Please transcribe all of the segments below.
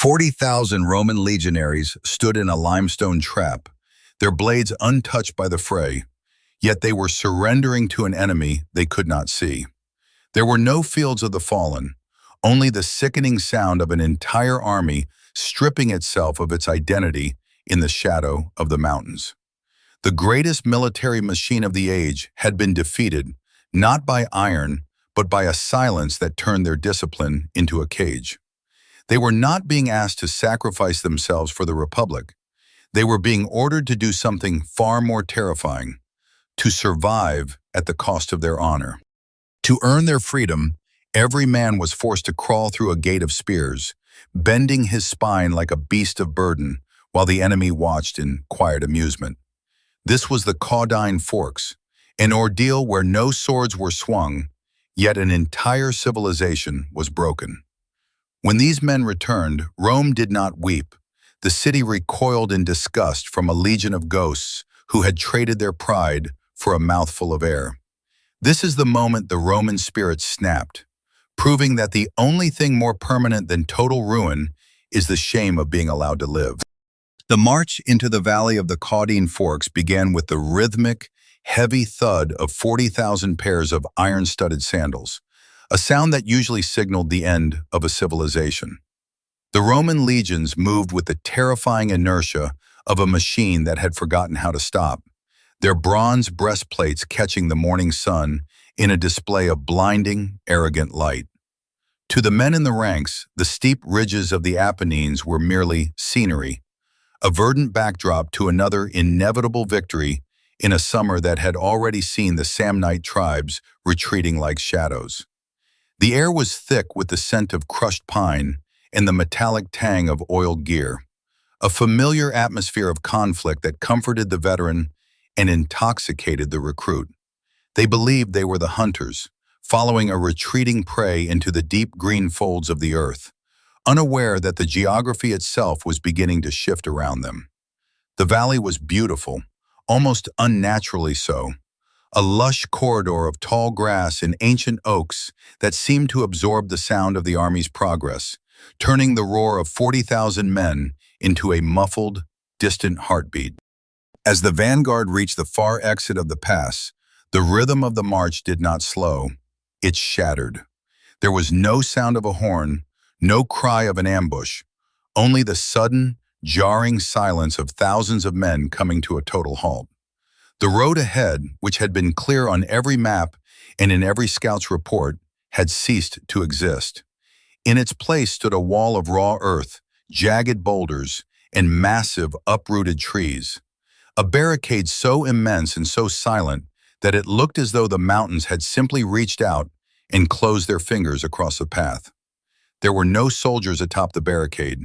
40,000 Roman legionaries stood in a limestone trap, their blades untouched by the fray, yet they were surrendering to an enemy they could not see. There were no fields of the fallen, only the sickening sound of an entire army stripping itself of its identity in the shadow of the mountains. The greatest military machine of the age had been defeated, not by iron, but by a silence that turned their discipline into a cage. They were not being asked to sacrifice themselves for the Republic. They were being ordered to do something far more terrifying, to survive at the cost of their honor. To earn their freedom, every man was forced to crawl through a gate of spears, bending his spine like a beast of burden, while the enemy watched in quiet amusement. This was the Caudine Forks, an ordeal where no swords were swung, yet an entire civilization was broken. When these men returned, Rome did not weep. The city recoiled in disgust from a legion of ghosts who had traded their pride for a mouthful of air. This is the moment the Roman spirit snapped, proving that the only thing more permanent than total ruin is the shame of being allowed to live. The march into the valley of the Caudine Forks began with the rhythmic, heavy thud of 40,000 pairs of iron-studded sandals, a sound that usually signaled the end of a civilization. The Roman legions moved with the terrifying inertia of a machine that had forgotten how to stop, their bronze breastplates catching the morning sun in a display of blinding, arrogant light. To the men in the ranks, the steep ridges of the Apennines were merely scenery, a verdant backdrop to another inevitable victory in a summer that had already seen the Samnite tribes retreating like shadows. The air was thick with the scent of crushed pine and the metallic tang of oiled gear, a familiar atmosphere of conflict that comforted the veteran and intoxicated the recruit. They believed they were the hunters, following a retreating prey into the deep green folds of the earth, unaware that the geography itself was beginning to shift around them. The valley was beautiful, almost unnaturally so, a lush corridor of tall grass and ancient oaks that seemed to absorb the sound of the army's progress, turning the roar of 40,000 men into a muffled, distant heartbeat. As the vanguard reached the far exit of the pass, the rhythm of the march did not slow. It shattered. There was no sound of a horn, no cry of an ambush, only the sudden, jarring silence of thousands of men coming to a total halt. The road ahead, which had been clear on every map and in every scout's report, had ceased to exist. In its place stood a wall of raw earth, jagged boulders, and massive, uprooted trees. A barricade so immense and so silent that it looked as though the mountains had simply reached out and closed their fingers across the path. There were no soldiers atop the barricade,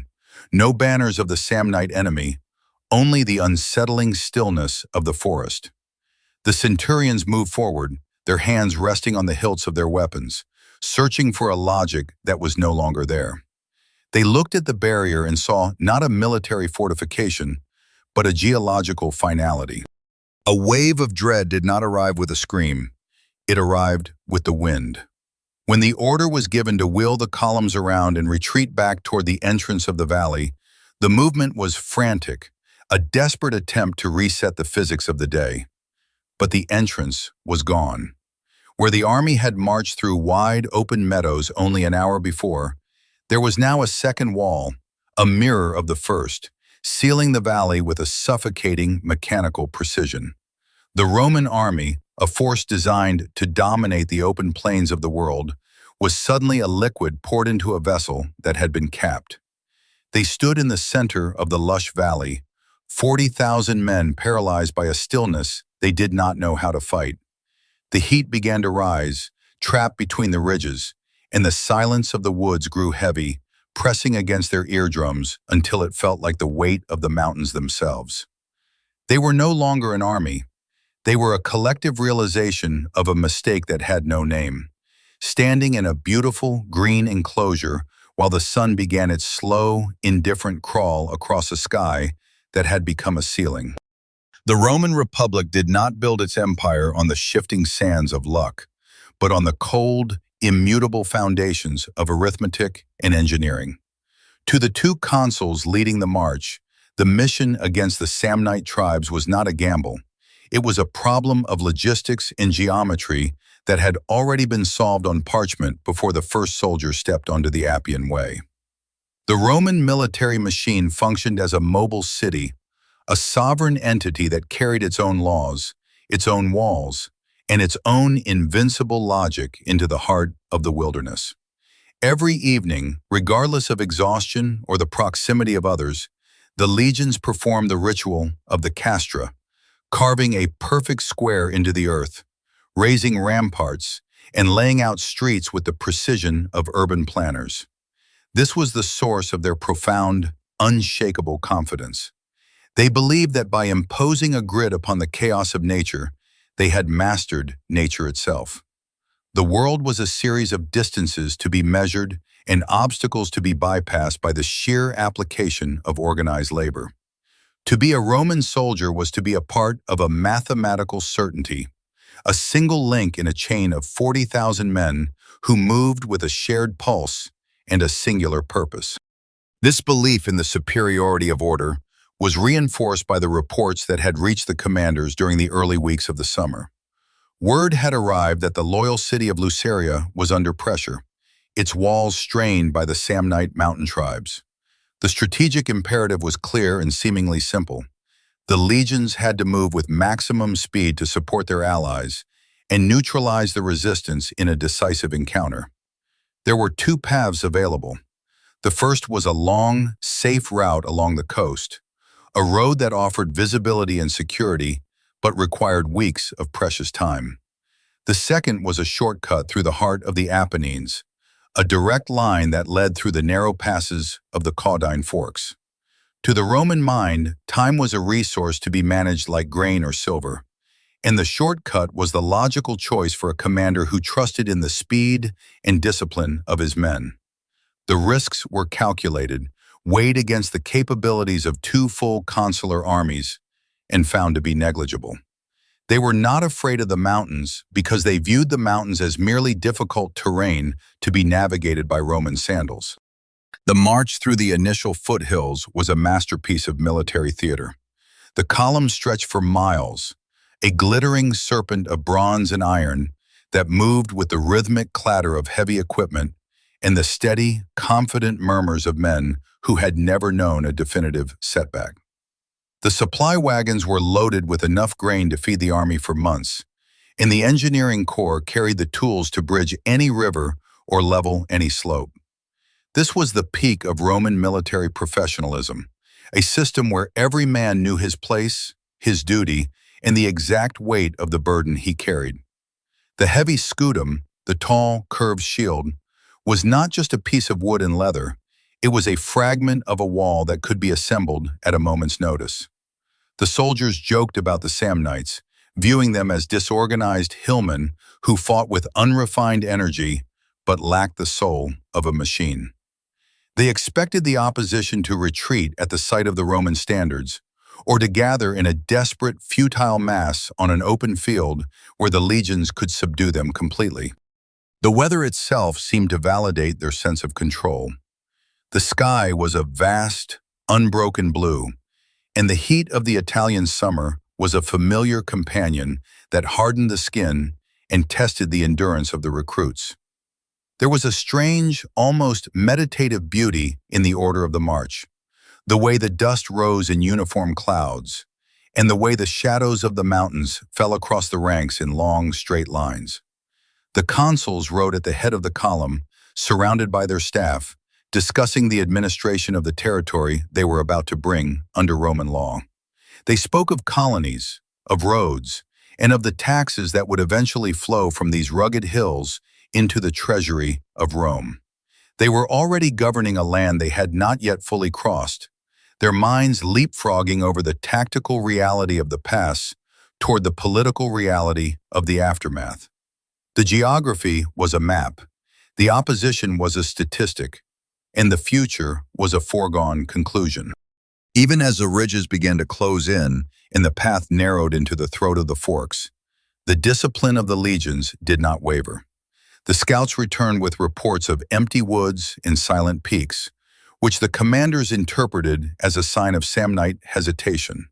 no banners of the Samnite enemy, only the unsettling stillness of the forest. The centurions moved forward, their hands resting on the hilts of their weapons, searching for a logic that was no longer there. They looked at the barrier and saw not a military fortification, but a geological finality. A wave of dread did not arrive with a scream. It arrived with the wind. When the order was given to wheel the columns around and retreat back toward the entrance of the valley, the movement was frantic, a desperate attempt to reset the physics of the day. But the entrance was gone. Where the army had marched through wide, open meadows only an hour before, there was now a second wall, a mirror of the first, sealing the valley with a suffocating mechanical precision. The Roman army, a force designed to dominate the open plains of the world, was suddenly a liquid poured into a vessel that had been capped. They stood in the center of the lush valley, 40,000 men paralyzed by a stillness they did not know how to fight. The heat began to rise, trapped between the ridges, and the silence of the woods grew heavy, pressing against their eardrums until it felt like the weight of the mountains themselves. They were no longer an army. They were a collective realization of a mistake that had no name, standing in a beautiful green enclosure while the sun began its slow, indifferent crawl across a sky that had become a ceiling. The Roman Republic did not build its empire on the shifting sands of luck, but on the cold, immutable foundations of arithmetic and engineering. To the two consuls leading the march, the mission against the Samnite tribes was not a gamble. It was a problem of logistics and geometry that had already been solved on parchment before the first soldier stepped onto the Appian Way. The Roman military machine functioned as a mobile city, a sovereign entity that carried its own laws, its own walls, and its own invincible logic into the heart of the wilderness. Every evening, regardless of exhaustion or the proximity of others, the legions performed the ritual of the castra, carving a perfect square into the earth, raising ramparts, and laying out streets with the precision of urban planners. This was the source of their profound, unshakable confidence. They believed that by imposing a grid upon the chaos of nature, they had mastered nature itself. The world was a series of distances to be measured and obstacles to be bypassed by the sheer application of organized labor. To be a Roman soldier was to be a part of a mathematical certainty, a single link in a chain of 40,000 men who moved with a shared pulse and a singular purpose. This belief in the superiority of order was reinforced by the reports that had reached the commanders during the early weeks of the summer. Word had arrived that the loyal city of Luceria was under pressure, its walls strained by the Samnite mountain tribes. The strategic imperative was clear and seemingly simple. The legions had to move with maximum speed to support their allies and neutralize the resistance in a decisive encounter. There were two paths available. The first was a long, safe route along the coast, a road that offered visibility and security, but required weeks of precious time. The second was a shortcut through the heart of the Apennines, a direct line that led through the narrow passes of the Caudine Forks. To the Roman mind, time was a resource to be managed like grain or silver, and the shortcut was the logical choice for a commander who trusted in the speed and discipline of his men. The risks were calculated, weighed against the capabilities of two full consular armies, and found to be negligible. They were not afraid of the mountains because they viewed the mountains as merely difficult terrain to be navigated by Roman sandals. The march through the initial foothills was a masterpiece of military theater. The columns stretched for miles, a glittering serpent of bronze and iron that moved with the rhythmic clatter of heavy equipment and the steady, confident murmurs of men who had never known a definitive setback. The supply wagons were loaded with enough grain to feed the army for months, and the engineering corps carried the tools to bridge any river or level any slope. This was the peak of Roman military professionalism, a system where every man knew his place, his duty, and the exact weight of the burden he carried. The heavy scutum, the tall, curved shield, was not just a piece of wood and leather. It was a fragment of a wall that could be assembled at a moment's notice. The soldiers joked about the Samnites, viewing them as disorganized hillmen who fought with unrefined energy but lacked the soul of a machine. They expected the opposition to retreat at the sight of the Roman standards, or to gather in a desperate, futile mass on an open field where the legions could subdue them completely. The weather itself seemed to validate their sense of control. The sky was a vast, unbroken blue, and the heat of the Italian summer was a familiar companion that hardened the skin and tested the endurance of the recruits. There was a strange, almost meditative beauty in the order of the march, the way the dust rose in uniform clouds, and the way the shadows of the mountains fell across the ranks in long, straight lines. The consuls rode at the head of the column, surrounded by their staff, discussing the administration of the territory they were about to bring under Roman law. They spoke of colonies, of roads, and of the taxes that would eventually flow from these rugged hills into the treasury of Rome. They were already governing a land they had not yet fully crossed, their minds leapfrogging over the tactical reality of the past toward the political reality of the aftermath. The geography was a map, the opposition was a statistic, and the future was a foregone conclusion. Even as the ridges began to close in and the path narrowed into the throat of the forks, the discipline of the legions did not waver. The scouts returned with reports of empty woods and silent peaks, which the commanders interpreted as a sign of Samnite hesitation.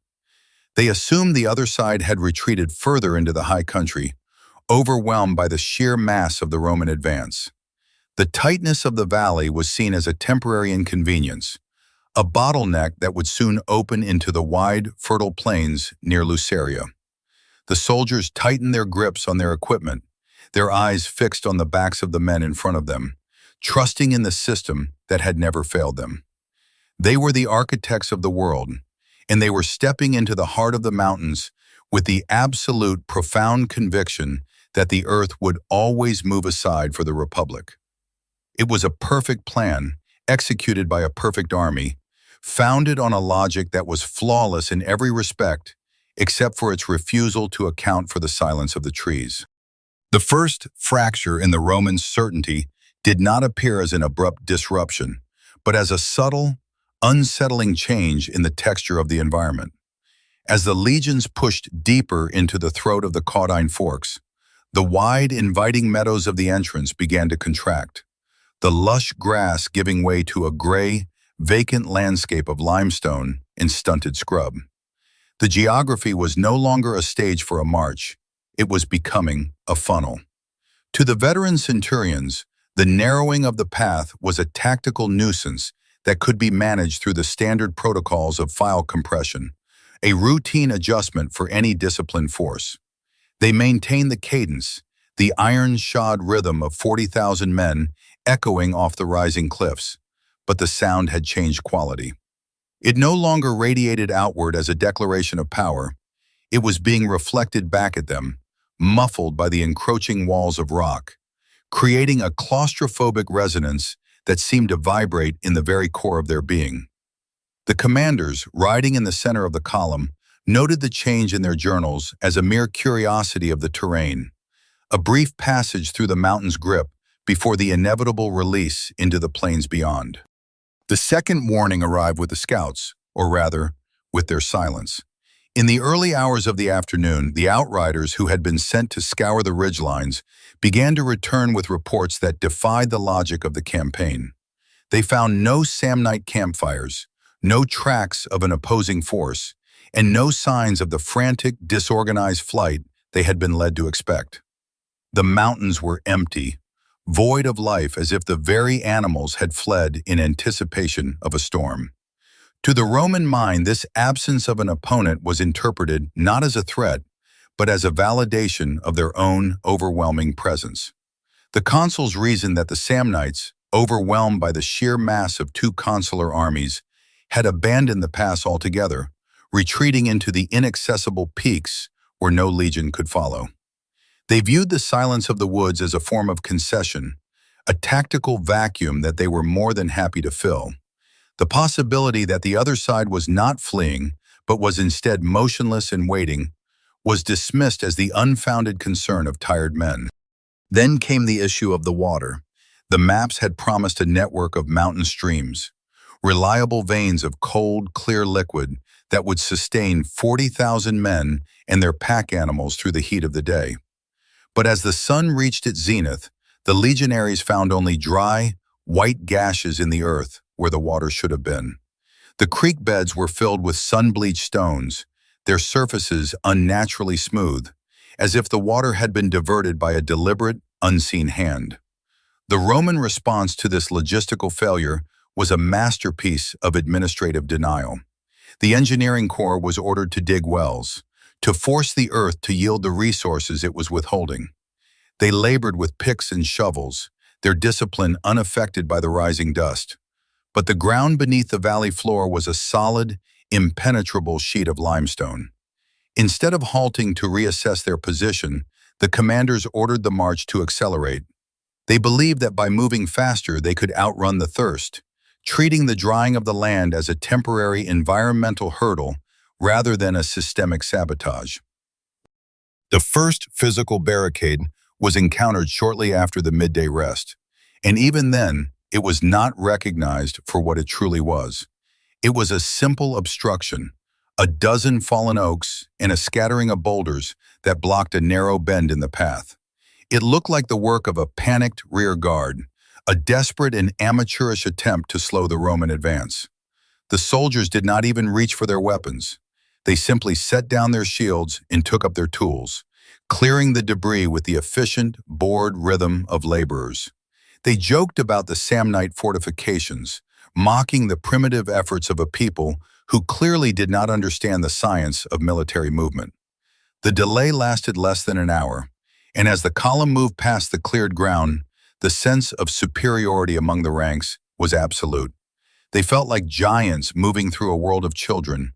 They assumed the other side had retreated further into the high country, overwhelmed by the sheer mass of the Roman advance. The tightness of the valley was seen as a temporary inconvenience, a bottleneck that would soon open into the wide, fertile plains near Luceria. The soldiers tightened their grips on their equipment, their eyes fixed on the backs of the men in front of them, trusting in the system that had never failed them. They were the architects of the world, and they were stepping into the heart of the mountains with the absolute, profound conviction that the earth would always move aside for the Republic. It was a perfect plan, executed by a perfect army, founded on a logic that was flawless in every respect, except for its refusal to account for the silence of the trees. The first fracture in the Romans' certainty did not appear as an abrupt disruption, but as a subtle, unsettling change in the texture of the environment. As the legions pushed deeper into the throat of the Caudine Forks, the wide, inviting meadows of the entrance began to contract, the lush grass giving way to a gray, vacant landscape of limestone and stunted scrub. The geography was no longer a stage for a march, it was becoming a funnel. To the veteran centurions, the narrowing of the path was a tactical nuisance that could be managed through the standard protocols of file compression, a routine adjustment for any disciplined force. They maintained the cadence, the iron-shod rhythm of 40,000 men echoing off the rising cliffs, but the sound had changed quality. It no longer radiated outward as a declaration of power. It was being reflected back at them, muffled by the encroaching walls of rock, creating a claustrophobic resonance that seemed to vibrate in the very core of their being. The commanders, riding in the center of the column, noted the change in their journals as a mere curiosity of the terrain, a brief passage through the mountain's grip before the inevitable release into the plains beyond. The second warning arrived with the scouts, or rather, with their silence. In the early hours of the afternoon, the outriders who had been sent to scour the ridgelines began to return with reports that defied the logic of the campaign. They found no Samnite campfires, no tracks of an opposing force, and no signs of the frantic, disorganized flight they had been led to expect. The mountains were empty, void of life, as if the very animals had fled in anticipation of a storm. To the Roman mind, this absence of an opponent was interpreted not as a threat, but as a validation of their own overwhelming presence. The consuls reasoned that the Samnites, overwhelmed by the sheer mass of two consular armies, had abandoned the pass altogether, retreating into the inaccessible peaks where no legion could follow. They viewed the silence of the woods as a form of concession, a tactical vacuum that they were more than happy to fill. The possibility that the other side was not fleeing, but was instead motionless and waiting, was dismissed as the unfounded concern of tired men. Then came the issue of the water. The maps had promised a network of mountain streams, reliable veins of cold, clear liquid that would sustain 40,000 men and their pack animals through the heat of the day. But as the sun reached its zenith, the legionaries found only dry, white gashes in the earth where the water should have been. The creek beds were filled with sun-bleached stones, their surfaces unnaturally smooth, as if the water had been diverted by a deliberate, unseen hand. The Roman response to this logistical failure was a masterpiece of administrative denial. The engineering corps was ordered to dig wells, to force the earth to yield the resources it was withholding. They labored with picks and shovels, their discipline unaffected by the rising dust. But the ground beneath the valley floor was a solid, impenetrable sheet of limestone. Instead of halting to reassess their position, the commanders ordered the march to accelerate. They believed that by moving faster they could outrun the thirst, treating the drying of the land as a temporary environmental hurdle rather than a systemic sabotage. The first physical barricade was encountered shortly after the midday rest, and even then, it was not recognized for what it truly was. It was a simple obstruction, a dozen fallen oaks and a scattering of boulders that blocked a narrow bend in the path. It looked like the work of a panicked rear guard, a desperate and amateurish attempt to slow the Roman advance. The soldiers did not even reach for their weapons. They simply set down their shields and took up their tools, clearing the debris with the efficient, bored rhythm of laborers. They joked about the Samnite fortifications, mocking the primitive efforts of a people who clearly did not understand the science of military movement. The delay lasted less than an hour, and as the column moved past the cleared ground, the sense of superiority among the ranks was absolute. They felt like giants moving through a world of children,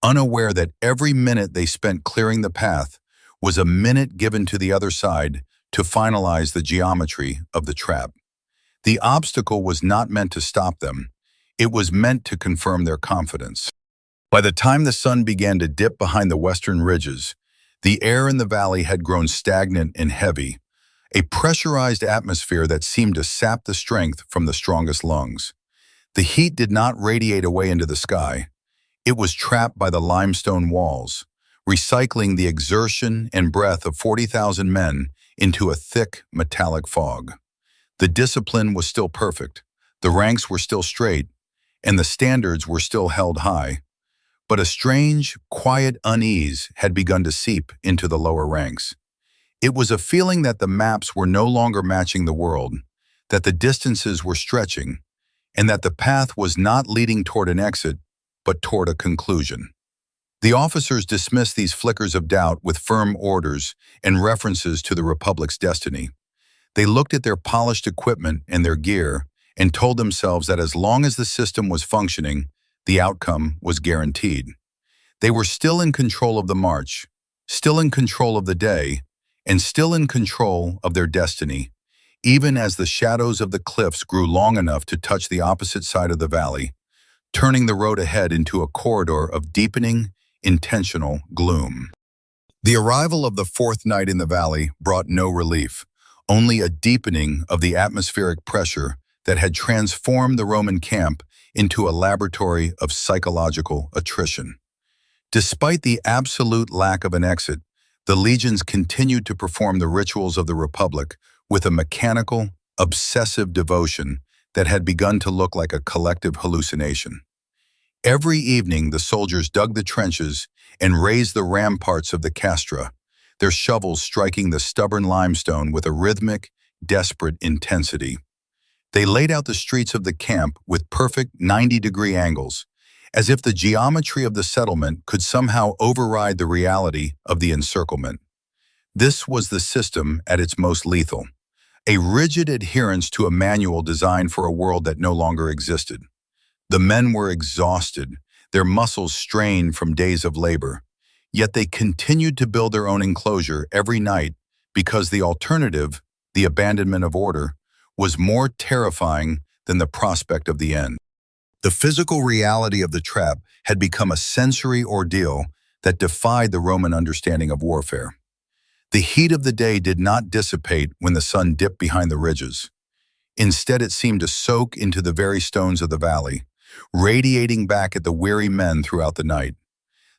unaware that every minute they spent clearing the path was a minute given to the other side to finalize the geometry of the trap. The obstacle was not meant to stop them. It was meant to confirm their confidence. By the time the sun began to dip behind the western ridges, the air in the valley had grown stagnant and heavy, a pressurized atmosphere that seemed to sap the strength from the strongest lungs. The heat did not radiate away into the sky. It was trapped by the limestone walls, recycling the exertion and breath of 40,000 men into a thick, metallic fog. The discipline was still perfect, the ranks were still straight, and the standards were still held high. But a strange, quiet unease had begun to seep into the lower ranks. It was a feeling that the maps were no longer matching the world, that the distances were stretching, and that the path was not leading toward an exit, but toward a conclusion. The officers dismissed these flickers of doubt with firm orders and references to the Republic's destiny. They looked at their polished equipment and their gear and told themselves that as long as the system was functioning, the outcome was guaranteed. They were still in control of the march, still in control of the day, and still in control of their destiny, even as the shadows of the cliffs grew long enough to touch the opposite side of the valley, turning the road ahead into a corridor of deepening, intentional gloom. The arrival of the fourth night in the valley brought no relief, only a deepening of the atmospheric pressure that had transformed the Roman camp into a laboratory of psychological attrition. Despite the absolute lack of an exit, the legions continued to perform the rituals of the Republic with a mechanical, obsessive devotion that had begun to look like a collective hallucination. Every evening, the soldiers dug the trenches and raised the ramparts of the castra, their shovels striking the stubborn limestone with a rhythmic, desperate intensity. They laid out the streets of the camp with perfect 90-degree angles, as if the geometry of the settlement could somehow override the reality of the encirclement. This was the system at its most lethal, a rigid adherence to a manual designed for a world that no longer existed. The men were exhausted, their muscles strained from days of labor, yet they continued to build their own enclosure every night because the alternative, the abandonment of order, was more terrifying than the prospect of the end. The physical reality of the trap had become a sensory ordeal that defied the Roman understanding of warfare. The heat of the day did not dissipate when the sun dipped behind the ridges. Instead, it seemed to soak into the very stones of the valley, radiating back at the weary men throughout the night.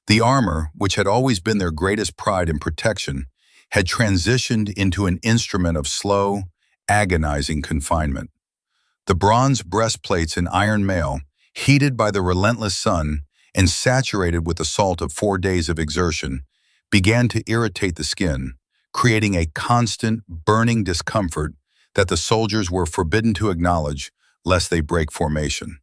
The armor, which had always been their greatest pride and protection, had transitioned into an instrument of slow, agonizing confinement. The bronze breastplates and iron mail, heated by the relentless sun and saturated with the salt of 4 days of exertion, began to irritate the skin, creating a constant, burning discomfort that the soldiers were forbidden to acknowledge lest they break formation.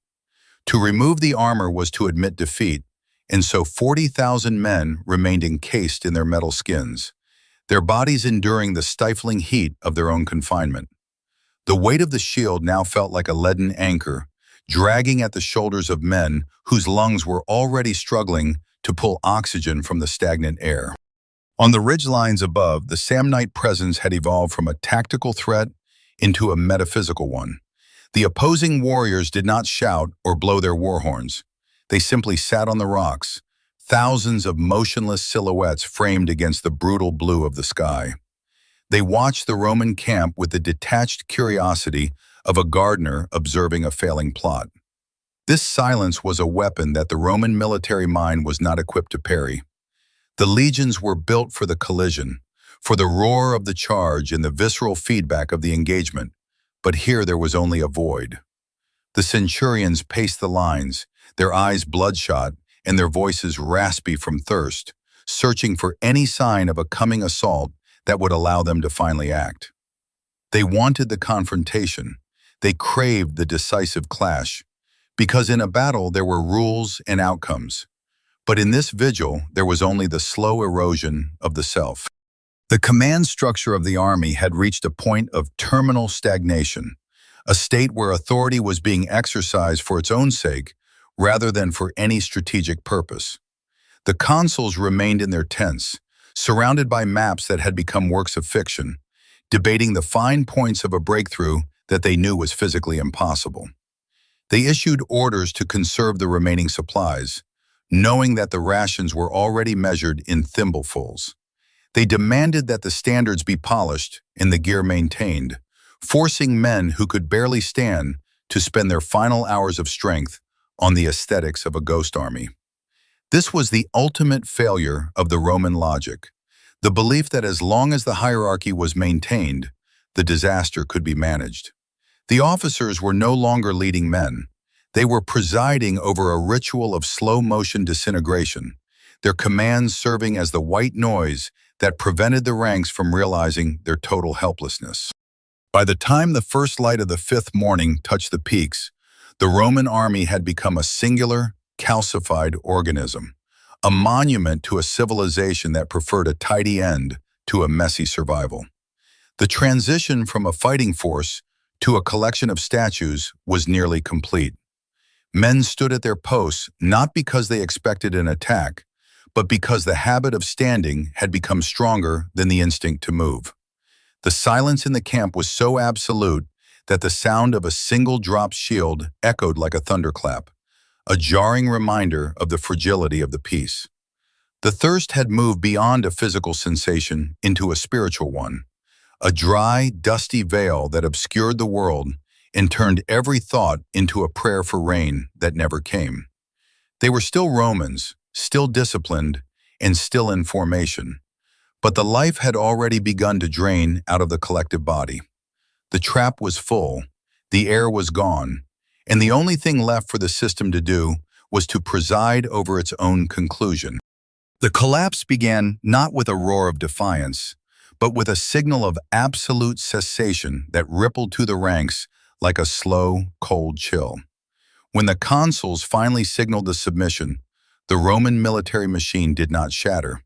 To remove the armor was to admit defeat, and so 40,000 men remained encased in their metal skins, their bodies enduring the stifling heat of their own confinement. The weight of the shield now felt like a leaden anchor, dragging at the shoulders of men whose lungs were already struggling to pull oxygen from the stagnant air. On the ridgelines above, the Samnite presence had evolved from a tactical threat into a metaphysical one. The opposing warriors did not shout or blow their war horns. They simply sat on the rocks, thousands of motionless silhouettes framed against the brutal blue of the sky. They watched the Roman camp with the detached curiosity of a gardener observing a failing plot. This silence was a weapon that the Roman military mind was not equipped to parry. The legions were built for the collision, for the roar of the charge and the visceral feedback of the engagement, But here there was only a void. The centurions paced the lines, their eyes bloodshot and their voices raspy from thirst, searching for any sign of a coming assault that would allow them to finally act. They wanted the confrontation. They craved the decisive clash, because in a battle there were rules and outcomes. But in this vigil, there was only the slow erosion of the self. The command structure of the army had reached a point of terminal stagnation, a state where authority was being exercised for its own sake rather than for any strategic purpose. The consuls remained in their tents, surrounded by maps that had become works of fiction, debating the fine points of a breakthrough that they knew was physically impossible. They issued orders to conserve the remaining supplies, knowing that the rations were already measured in thimblefuls. They demanded that the standards be polished and the gear maintained, forcing men who could barely stand to spend their final hours of strength on the aesthetics of a ghost army. This was the ultimate failure of the Roman logic, the belief that as long as the hierarchy was maintained, the disaster could be managed. The officers were no longer leading men. They were presiding over a ritual of slow-motion disintegration, their commands serving as the white noise that prevented the ranks from realizing their total helplessness. By the time the first light of the fifth morning touched the peaks, the Roman army had become a singular, calcified organism, a monument to a civilization that preferred a tidy end to a messy survival. The transition from a fighting force to a collection of statues was nearly complete. Men stood at their posts not because they expected an attack, but because the habit of standing had become stronger than the instinct to move. The silence in the camp was so absolute that the sound of a single dropped shield echoed like a thunderclap, a jarring reminder of the fragility of the peace. The thirst had moved beyond a physical sensation into a spiritual one, a dry, dusty veil that obscured the world and turned every thought into a prayer for rain that never came. They were still Romans, still disciplined, and still in formation, but the life had already begun to drain out of the collective body. The trap was full, the air was gone, and the only thing left for the system to do was to preside over its own conclusion. The collapse began not with a roar of defiance, but with a signal of absolute cessation that rippled through the ranks like a slow, cold chill. When the consuls finally signaled the submission, the Roman military machine did not shatter.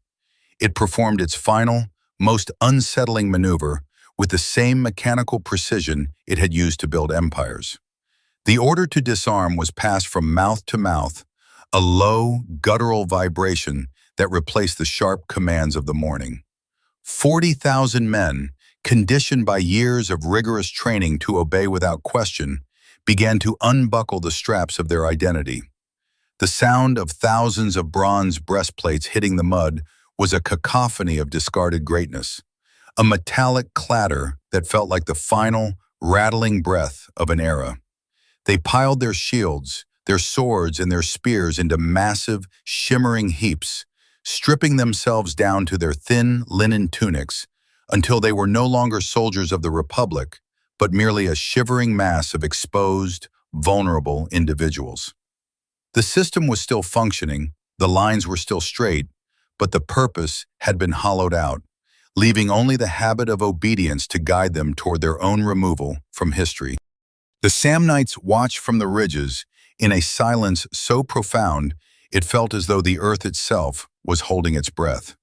It performed its final, most unsettling maneuver with the same mechanical precision it had used to build empires. The order to disarm was passed from mouth to mouth, a low, guttural vibration that replaced the sharp commands of the morning. 40,000 men, conditioned by years of rigorous training to obey without question, began to unbuckle the straps of their identity. The sound of thousands of bronze breastplates hitting the mud was a cacophony of discarded greatness, a metallic clatter that felt like the final, rattling breath of an era. They piled their shields, their swords, and their spears into massive, shimmering heaps, stripping themselves down to their thin linen tunics until they were no longer soldiers of the Republic, but merely a shivering mass of exposed, vulnerable individuals. The system was still functioning, the lines were still straight, but the purpose had been hollowed out, leaving only the habit of obedience to guide them toward their own removal from history. The Samnites watched from the ridges in a silence so profound it felt as though the earth itself was holding its breath.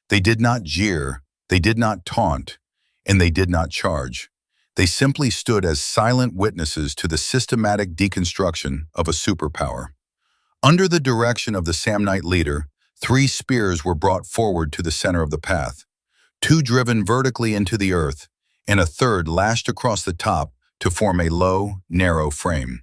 They did not jeer, they did not taunt, and they did not charge. They simply stood as silent witnesses to the systematic deconstruction of a superpower. Under the direction of the Samnite leader, 3 spears were brought forward to the center of the path, 2 driven vertically into the earth, and a third lashed across the top to form a low, narrow frame.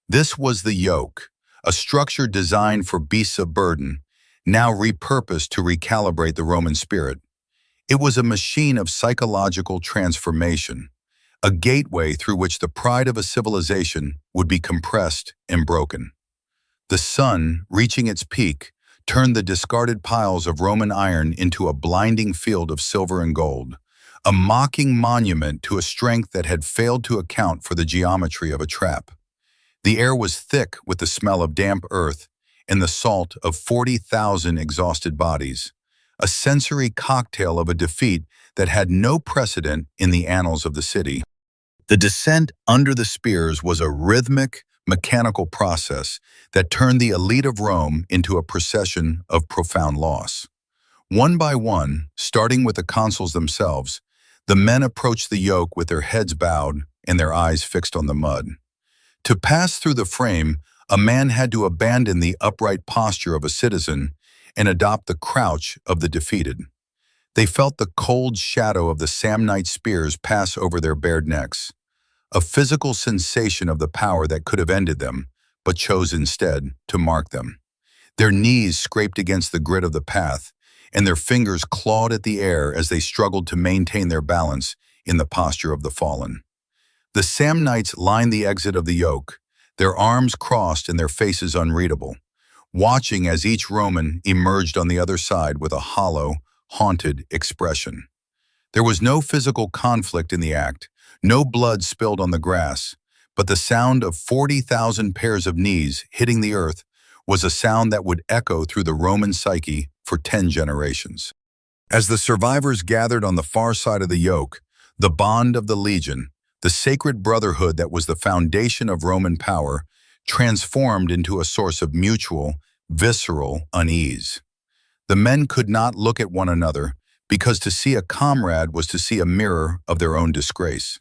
This was the yoke, a structure designed for beasts of burden, now repurposed to recalibrate the Roman spirit. It was a machine of psychological transformation, a gateway through which the pride of a civilization would be compressed and broken. The sun, reaching its peak, turned the discarded piles of Roman iron into a blinding field of silver and gold, a mocking monument to a strength that had failed to account for the geometry of a trap. The air was thick with the smell of damp earth and the salt of 40,000 exhausted bodies, a sensory cocktail of a defeat that had no precedent in the annals of the city. The descent under the spears was a rhythmic, mechanical process that turned the elite of Rome into a procession of profound loss. One by one, starting with the consuls themselves, the men approached the yoke with their heads bowed and their eyes fixed on the mud. To pass through the frame, a man had to abandon the upright posture of a citizen and adopt the crouch of the defeated. They felt the cold shadow of the Samnite spears pass over their bared necks, a physical sensation of the power that could have ended them, but chose instead to mark them. Their knees scraped against the grit of the path, and their fingers clawed at the air as they struggled to maintain their balance in the posture of the fallen. The Samnites lined the exit of the yoke, their arms crossed and their faces unreadable, watching as each Roman emerged on the other side with a hollow, haunted expression. There was no physical conflict in the act, no blood spilled on the grass, but the sound of 40,000 pairs of knees hitting the earth was a sound that would echo through the Roman psyche for 10 generations. As the survivors gathered on the far side of the yoke, the bond of the legion, the sacred brotherhood that was the foundation of Roman power, transformed into a source of mutual, visceral unease. The men could not look at one another because to see a comrade was to see a mirror of their own disgrace.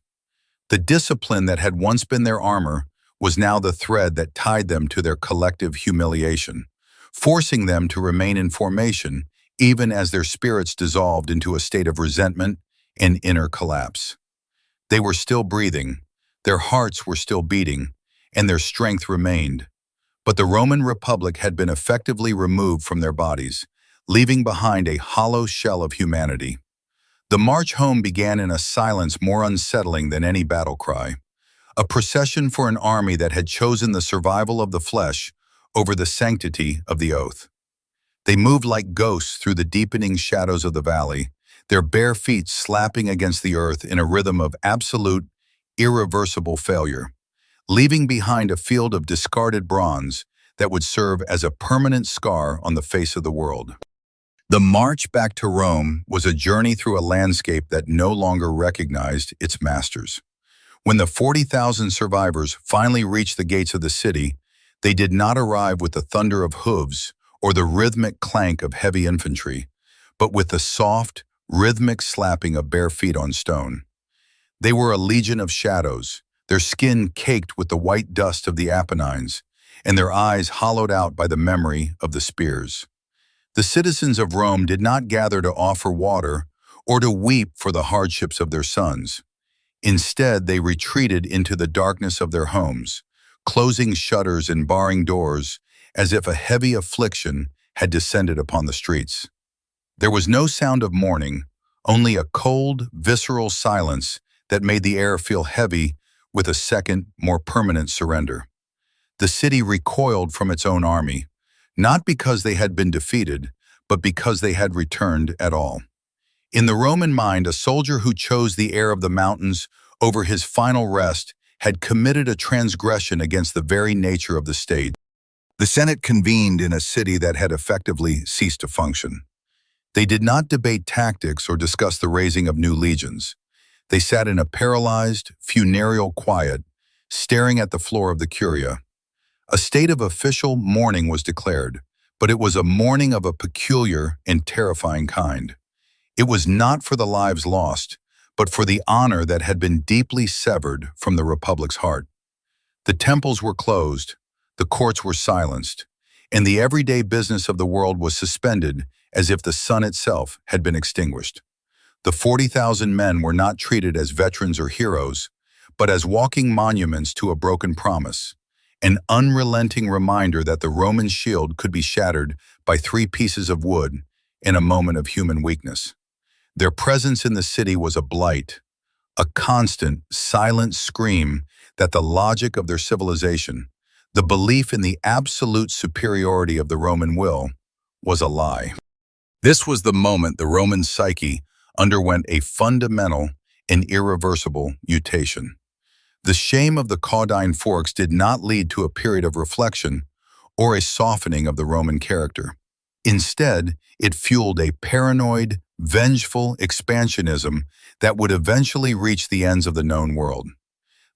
The discipline that had once been their armor was now the thread that tied them to their collective humiliation, forcing them to remain in formation even as their spirits dissolved into a state of resentment and inner collapse. They were still breathing, their hearts were still beating, and their strength remained. But the Roman Republic had been effectively removed from their bodies, leaving behind a hollow shell of humanity. The march home began in a silence more unsettling than any battle cry, a procession for an army that had chosen the survival of the flesh over the sanctity of the oath. They moved like ghosts through the deepening shadows of the valley, their bare feet slapping against the earth in a rhythm of absolute, irreversible failure, leaving behind a field of discarded bronze that would serve as a permanent scar on the face of the world. The march back to Rome was a journey through a landscape that no longer recognized its masters. When the 40,000 survivors finally reached the gates of the city, they did not arrive with the thunder of hooves or the rhythmic clank of heavy infantry, but with the soft, rhythmic slapping of bare feet on stone. They were a legion of shadows, their skin caked with the white dust of the Apennines, and their eyes hollowed out by the memory of the spears. The citizens of Rome did not gather to offer water or to weep for the hardships of their sons. Instead, they retreated into the darkness of their homes, closing shutters and barring doors as if a heavy affliction had descended upon the streets. There was no sound of mourning, only a cold, visceral silence that made the air feel heavy with a second, more permanent surrender. The city recoiled from its own army, not because they had been defeated, but because they had returned at all. In the Roman mind, a soldier who chose the air of the mountains over his final rest had committed a transgression against the very nature of the state. The Senate convened in a city that had effectively ceased to function. They did not debate tactics or discuss the raising of new legions. They sat in a paralyzed, funereal quiet, staring at the floor of the Curia. A state of official mourning was declared, but it was a mourning of a peculiar and terrifying kind. It was not for the lives lost, but for the honor that had been deeply severed from the Republic's heart. The temples were closed, the courts were silenced, and the everyday business of the world was suspended as if the sun itself had been extinguished. The 40,000 men were not treated as veterans or heroes, but as walking monuments to a broken promise, an unrelenting reminder that the Roman shield could be shattered by 3 pieces of wood in a moment of human weakness. Their presence in the city was a blight, a constant, silent scream that the logic of their civilization, the belief in the absolute superiority of the Roman will, was a lie. This was the moment the Roman psyche, underwent a fundamental and irreversible mutation. The shame of the Caudine Forks did not lead to a period of reflection or a softening of the Roman character. Instead, it fueled a paranoid, vengeful expansionism that would eventually reach the ends of the known world.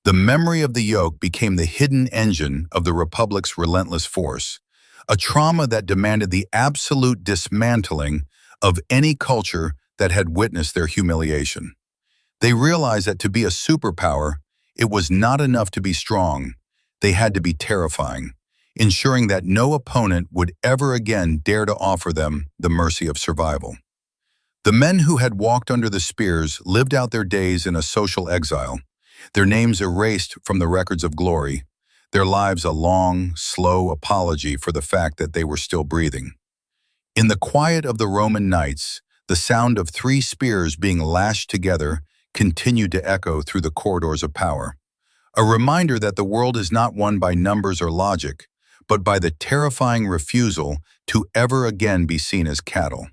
The memory of the yoke became the hidden engine of the Republic's relentless force, a trauma that demanded the absolute dismantling of any culture that had witnessed their humiliation. They realized that to be a superpower, it was not enough to be strong. They had to be terrifying, ensuring that no opponent would ever again dare to offer them the mercy of survival. The men who had walked under the spears lived out their days in a social exile, their names erased from the records of glory, their lives a long, slow apology for the fact that they were still breathing. In the quiet of the Roman nights, the sound of 3 spears being lashed together continued to echo through the corridors of power, a reminder that the world is not won by numbers or logic, but by the terrifying refusal to ever again be seen as cattle.